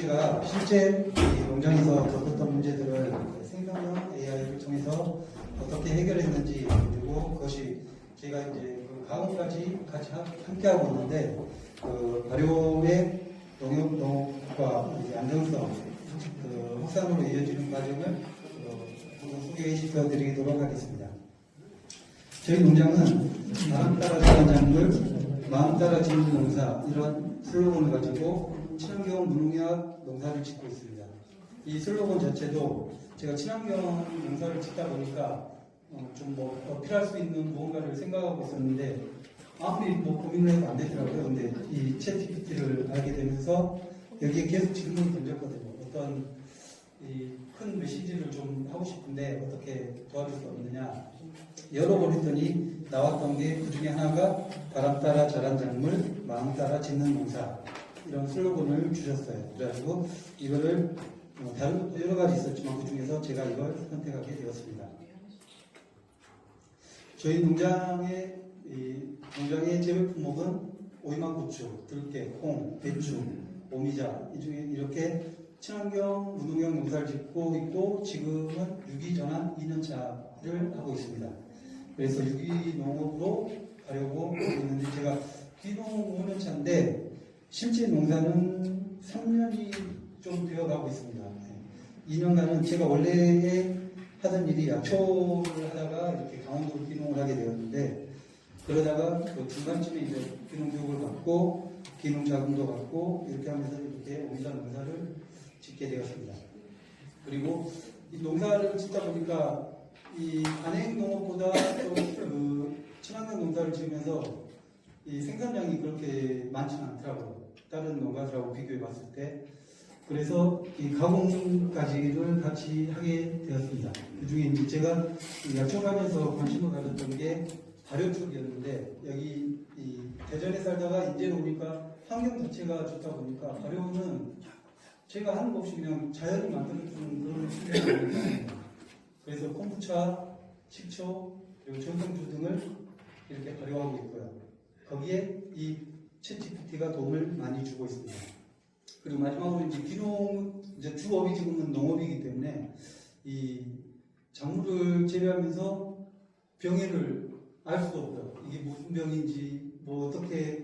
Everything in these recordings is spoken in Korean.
제가 실제 이 농장에서 겪었던 문제들을 생성형 AI를 통해서 어떻게 해결했는지, 그리고 그것이 제가 이제 그 가공까지 같이 함께하고 있는데, 그 발효의 농업과 안정성, 그 확산으로 이어지는 과정을 한번 소개시켜 드리도록 하겠습니다. 저희 농장은 마음 따라 자란 작물, 마음 따라 짓는 농사, 이런 슬로건을 가지고 친환경 무농약 농사를 짓고 있습니다. 이 슬로건 자체도 제가 친환경 농사를 짓다 보니까 좀 어필할 수 있는 무언가를 생각하고 있었는데, 아무리 고민을 해도 안 되더라고요. 근데 이 챗GPT를 알게 되면서 여기에 계속 질문을 던졌거든요. 어떤 큰 메시지를 좀 하고 싶은데 어떻게 도와줄 수 없느냐. 열어보랬더니 나왔던 게 그 중에 하나가 바람 따라 자란 작물, 마음 따라 짓는 농사, 이런 슬로건을 주셨어요. 그래가지고 이거를 다른 여러 가지 있었지만 그 중에서 제가 이걸 선택하게 되었습니다. 저희 농장의 재배 품목은 오이만고추, 들깨, 콩, 배추, 오미자, 이 중에 이렇게 친환경 무농약 농사를 짓고 있고, 지금은 유기전환 2년차를 하고 있습니다. 그래서 유기농업으로 가려고 하고 있는데, 제가 귀농 5년차인데 실제 농사는 3년이 좀 되어가고 있습니다. 2년간은 제가 원래 하던 일이 약초를 하다가 이렇게 강원도로 귀농을 하게 되었는데, 그러다가 그 중간쯤에 이제 귀농 교육을 받고 귀농 자금도 받고 이렇게 하면서 이렇게 오미자 농사를 짓게 되었습니다. 그리고 이 농사를 짓다 보니까 이 관행 농업보다 좀 친환경 농사를 지으면서 이 생산량이 그렇게 많지는 않더라고요. 다른 농가들하고 비교해 봤을 때. 그래서 이 가공까지를 같이 하게 되었습니다. 그 중에 이제 제가 약초가면서 관심을 가졌던 게 발효 쪽이었는데, 여기 이 대전에 살다가 이제 오니까 환경 자체가 좋다 보니까 발효는 제가 하는 거 없이 그냥 자연이 만들어주는 그런 식입니다. 그래서 콤부차, 식초, 그리고 전통주 등을 이렇게 발효하고 있고요. 거기에 이 챗GPT가 도움을 많이 주고 있습니다. 그리고 마지막으로 이제 주업이 지금은 농업이기 때문에 이 작물을 재배하면서 병해를 알 수 없어요. 이게 무슨 병인지, 뭐 어떻게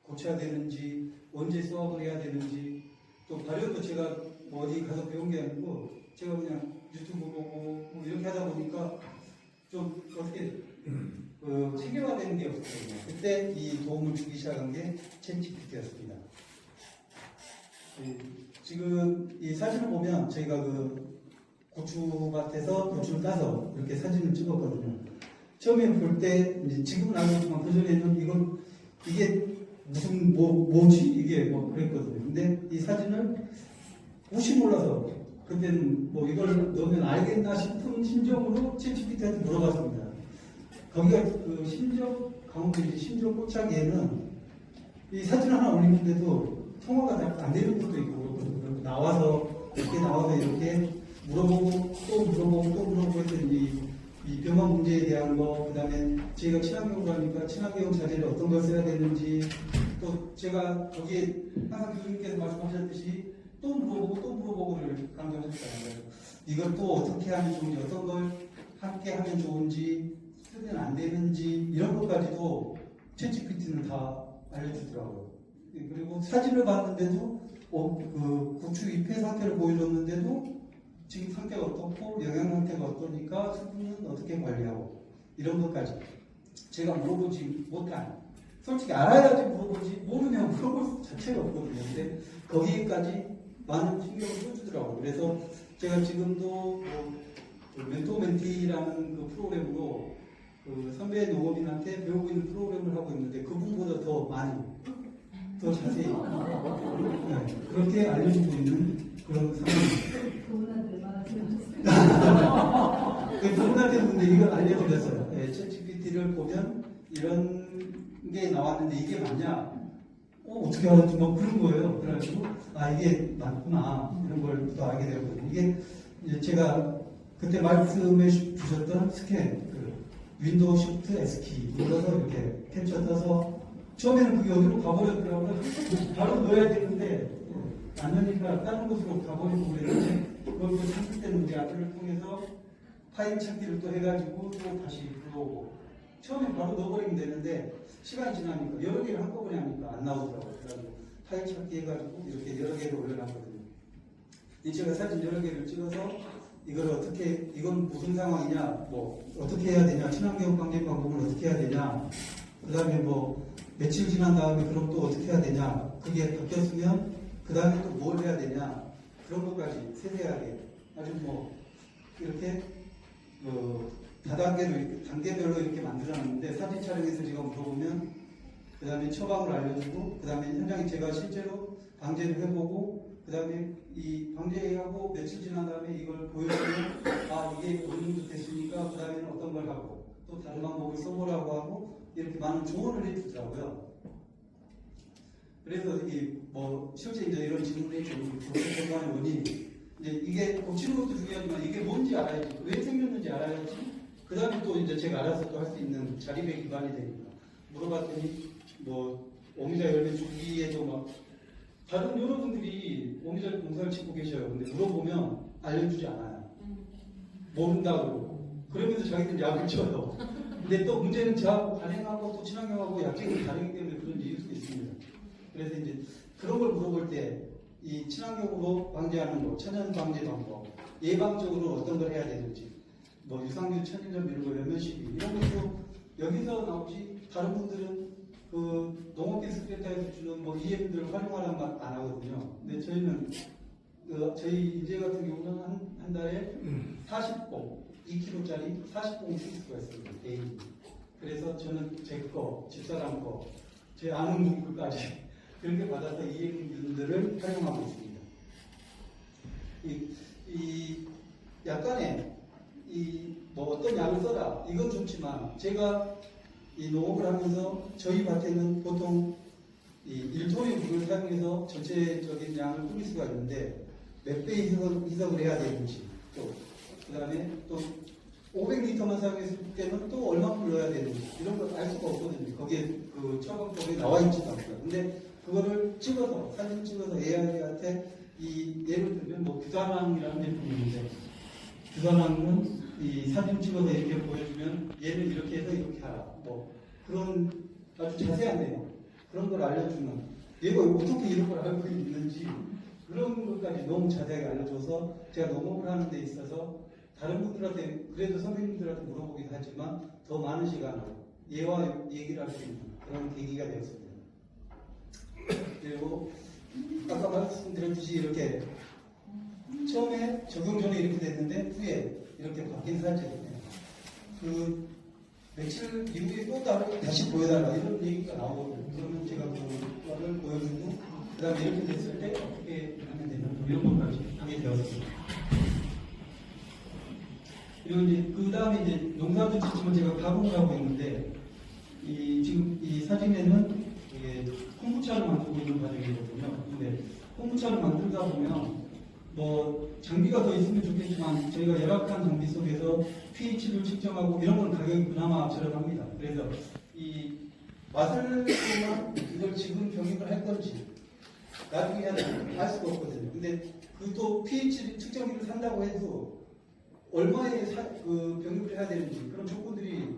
고쳐야 되는지, 언제 수확을 해야 되는지, 또 발효도 제가 뭐 어디 가서 배운 게 아니고 제가 그냥 유튜브 보고 뭐 이렇게 하다 보니까 좀 어떻게 체계화되는 게 없었거든요. 그때 이 도움을 주기 시작한 게 챗GPT였습니다. 지금 이 사진을 보면 저희가 그 고추밭에서 고추를 따서 이렇게 사진을 찍었거든요. 처음에 볼 때, 지금은 알겠지만 그전에는 이게 무슨 뭐지 이게 뭐 그랬거든요. 근데 이 사진을 혹시 몰라서 그때는 뭐 이걸 넣으면 알겠나 싶은 심정으로 챗GPT한테 물어봤습니다. 거기가 그 강원도 심지어 꽃차기에는 이 사진 하나 올리는데도 통화가 안 되는 것도 있고 그렇거든요. 이렇게 나와서 이렇게 물어보고 또 물어보고 또 물어보고 했더니 이 병원 문제에 대한 거, 그 다음에 제가 친환경으로 하니까 친환경 자재를 어떤 걸 써야 되는지, 또 제가 거기에 항상 교수님께서 말씀하셨듯이 또 물어보고를 강조하셨잖아요. 이걸 또 어떻게 하면 좋은지, 어떤 걸 함께 하면 좋은지, 쓰면 안 되는지, 이런 것까지도 챗GPT는 다 알려주더라고요. 그리고 사진을 봤는데도 그 고추 잎의 상태를 보여줬는데도 지금 상태가 어떻고 영양 상태가 어떠니까 수분은 어떻게 관리하고, 이런 것까지 제가 물어보지 못한, 솔직히 알아야지 물어보지 모르면 물어볼 자체가 없거든요. 근데 거기에까지 많은 신경을 써주더라고요. 그래서 제가 지금도 그 멘토 멘티라는 그 프로그램으로 그 선배 농업인한테 배우고 있는 프로그램을 하고 있는데, 그분보다 더 많이 더 자세히 그렇게 알려주고 있는 그런 상황입니다. 그분한테 근데 이걸 알려드렸어요. 챗GPT를 보면 이런 게 나왔는데 이게 맞냐? 어떻게 알았지? 뭐 그런 거예요. 그래가지고 이게 맞구나, 이런 걸 또 알게 되었거든요. 이게 이제 제가 그때 말씀해 주셨던 스캔, 윈도우 시프트 S키 눌러서 이렇게 캡처 떠서, 처음에는 그게 어디로 가버렸더라고요. 바로 넣어야 되는데 안 되니까 다른 곳으로 가버리고 그랬는데 그걸 또 찾을 때는 우리 아들을 통해서 파일 찾기를 또 해가지고 또 다시 들어오고 처음에 바로 넣어버리면 되는데 시간이 지나니까 여러 개를 한꺼번에 하니까 안 나오더라고요. 그래가지고 파일 찾기 해가지고 이렇게 여러 개를 올려놨거든요. 제가 사진 여러 개를 찍어서 이걸 어떻게, 이건 무슨 상황이냐, 뭐 어떻게 해야 되냐, 친환경 방제 방법을 어떻게 해야 되냐, 그 다음에 뭐 며칠 지난 다음에 그럼 또 어떻게 해야 되냐, 그게 바뀌었으면 그 다음에 또 뭘 해야 되냐, 그런 것까지 세세하게 아주 뭐 이렇게 다단계로 단계별로 이렇게 만들어놨는데 사진 촬영에서 제가 물어보면 그 다음에 처방을 알려주고 그 다음에 현장에 제가 실제로 방제를 해보고 그 다음에 이 방제하고 며칠 지난 다음에 이걸 보여주면 아 이게 어느 정도 됐으니까 그 다음에는 어떤 걸 하고 또 다른 방법을 써보라고 하고 이렇게 많은 조언을 해주더라고요. 그래서 뭐 실제 이제 이런 질문을 해주고 결과의 원인이 이제 이게 고치는 것도 중요하지만 이게 뭔지 알아야지 왜 생겼는지 알아야지 그 다음에 또 이제 제가 알아서 또 할 수 있는 자립의 기반이 되니까 물어봤더니 뭐 오미자 열매 주기에도 막 다른 여러분들이 오미자 농사를 짓고 계셔요. 근데 물어보면 알려주지 않아요. 모른다고. 그러면서 자기들 약을 쳐요. 근데 또 문제는 저하고 간행하고 또 친환경하고 약재가 다르기 때문에 그런 이유도 있습니다. 그래서 이제 그런 걸 물어볼 때 이 친환경으로 방제하는 거, 천연 방제 방법, 예방적으로 어떤 걸 해야 되는지, 뭐 유산균, 천일염 이런 거 몇몇 시기 이런 것도 여기서 나오지 다른 분들은 그 농업기술센터에서 주는 뭐 EM들 활용하라는 말 안 하거든요. 근데 저희는 저희 인재 같은 경우는 한 달에 40봉, 2kg짜리 40봉 쓸 수가 있습니다. 개인. 그래서 저는 제 거, 집사람 거, 제 아는 분들까지 그렇게 받아서 EM들을 활용하고 있습니다. 약간의 뭐 어떤 약을 써라 이건 좋지만 제가 이 농업을 하면서 저희 밭에는 보통 이 1톤의 물을 사용해서 전체적인 양을 뿌릴 수가 있는데 몇 배 희석을 해야 되는지 또 그 다음에 또 500리터만 사용했을 때는 또 얼마큼 넣어야 되는지 이런 걸 알 수가 없거든요. 거기에 그 처방법에 나와 있지도 않고요. 근데 그거를 찍어서 사진 찍어서 AI한테 예를 들면 뭐 규산황이라는 제품이 있는데 규산황은 이 사진 찍어서 이렇게 보여주면 얘는 이렇게 해서 이렇게 하라. 뭐 그런 아주 자세한 내용 그런 걸 알려주는 얘가 어떻게 이런 걸 알고 있는지 그런 것까지 너무 자세하게 알려줘서 제가 농업을 하는 데 있어서 다른 분들한테 그래도 선생님들한테 물어보기도 하지만 더 많은 시간을 얘와 얘기를 할 수 있는 그런 계기가 되었습니다. 그리고 아까 말씀드렸듯이 이렇게 처음에 적용 전에 이렇게 됐는데 후에 이렇게 바뀐 사진이에요. 그 며칠 이후에 또 다시 보여달라 이런 얘기가 나오거든요. 그러면 제가 그거를 보여주고 그 다음에 이렇게 됐을 때 어떻게 하면 되나 이런 것까지 하게 되었습니다. 그리고 이제 그 다음에 이제 농사도 짓지만 제가 가공을 하고 있는데 지금 이 사진에는 이게 콤부차를 만들고 있는 과정이거든요. 근데 콤부차를 만들다 보면 뭐 장비가 더 있으면 좋겠지만 저희가 열악한 장비 속에서 pH를 측정하고 이런 건 가격이 그나마 저렴합니다. 그래서 이 맛을 보면 이걸 지금 병입을 할 건지 나중에 알 수가 없거든요. 근데 그 또 pH 측정기를 산다고 해도 얼마의 그 병입을 해야 되는지 그런 조건들이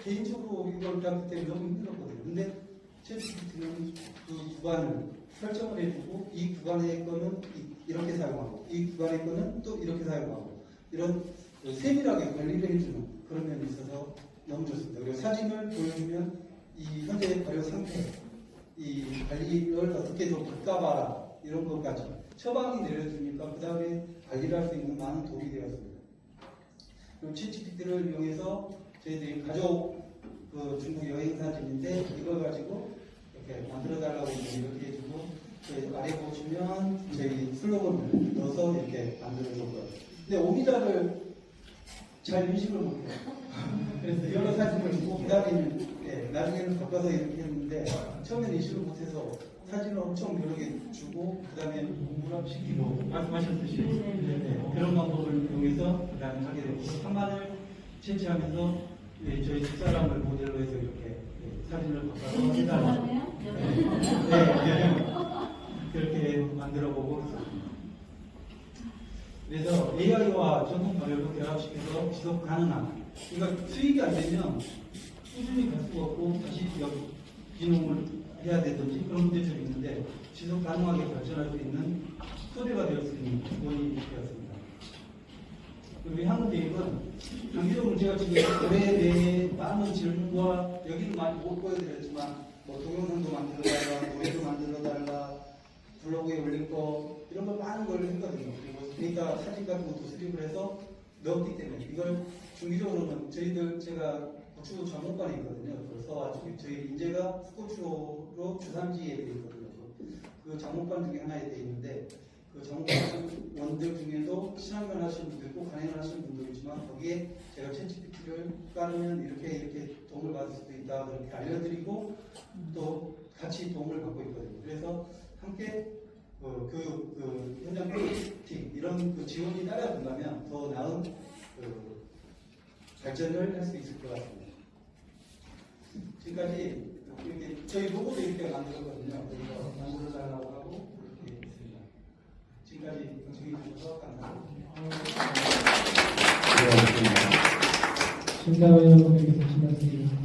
개인적으로 이걸 잡기 때문에 너무 힘들었거든요. 근데 챗GPT는 그 구간을 설정을 해주고 이 구간의 거는 이렇게 사용하고 이 구간의 거는 또 이렇게 사용하고 이런 세밀하게 관리를 해주는 그런 면이 있어서 너무 좋습니다. 그리고 사진을 보여주면 이 현재 발효 상태, 이 관리를 어떻게 더 바꿔봐라 이런 것까지 처방이 내려주니까 그 다음에 관리를 할 수 있는 많은 도움이 되었습니다. 그리고 챗GPT를 이용해서 저희들이 가족 그 중국 여행 사진인데 이걸 가지고 이렇게 만들어달라고 이렇게 해주고 저희 아래 보시면 저희 슬로건을 넣어서 이렇게 만들어줬고요. 근데 오미자를 잘 인식을 못해요. 그래서 여러 사진을 주고 그 다음에는 나중에는 바꿔서 이렇게 했는데 처음에는 인식을 못해서 사진을 엄청 여러 개 주고 그 다음에 공부시키고 말씀하셨듯이 그런 방법을 이용해서 그 다음에 하게 되고 한반을 채취하면서 저희 집사람을 모델로 해서 이렇게 사진을 바꿔서 해달라고. 그렇게 만들어보고 있습니다. 그래서 AI와 전통 방역을 결합시켜서 지속 가능한, 그러니까 수익이 안 되면 꾸준히 갈 수가 없고 다시 기농을 해야 되든지 그런 문제점이 있는데 지속 가능하게 발전할 수 있는 소재가 될 수 있는 기본이 되었습니다. 우리 한국계획은 장기적으로 제가 지금 올해 내에 많은 질문과 여기는 많이 못 보여드렸지만 뭐 동영상도 만들어달라, 노래도 만들어달라, 블로그에 올릴 거 이런 거 많은 걸 했거든요. 그리고 데이터 사진 같은 것도 수립을 해서 넣었기 때문에 이걸 중기적으로는 저희들 제가 고추 전문관이 있거든요. 그걸 써가지고 저희 인재가 스코추로 주산지에 되어 있거든요. 그 전문관 중에 하나에 되어 있는데 그 전문가원들 중에도 친환경 하시는 분도 있고 간행을 하시는 분도 있지만 거기에 제가 챗GPT를 깔으면 이렇게 도움을 받을 수도 있다 그렇게 알려드리고 또 같이 도움을 받고 있거든요. 그래서 함께 현장 프로젝팅 이런 그 지원이 따라준다면 더 나은 발전을 할 수 있을 것 같습니다. 지금까지 이렇게 저희 로고도 이렇게 만들었거든요. 그래서 만들어달라고 하고 이렇게 있습니다. 지금까지 경청해 주셔서 감사합니다. 심사위원님께서 하신 말씀이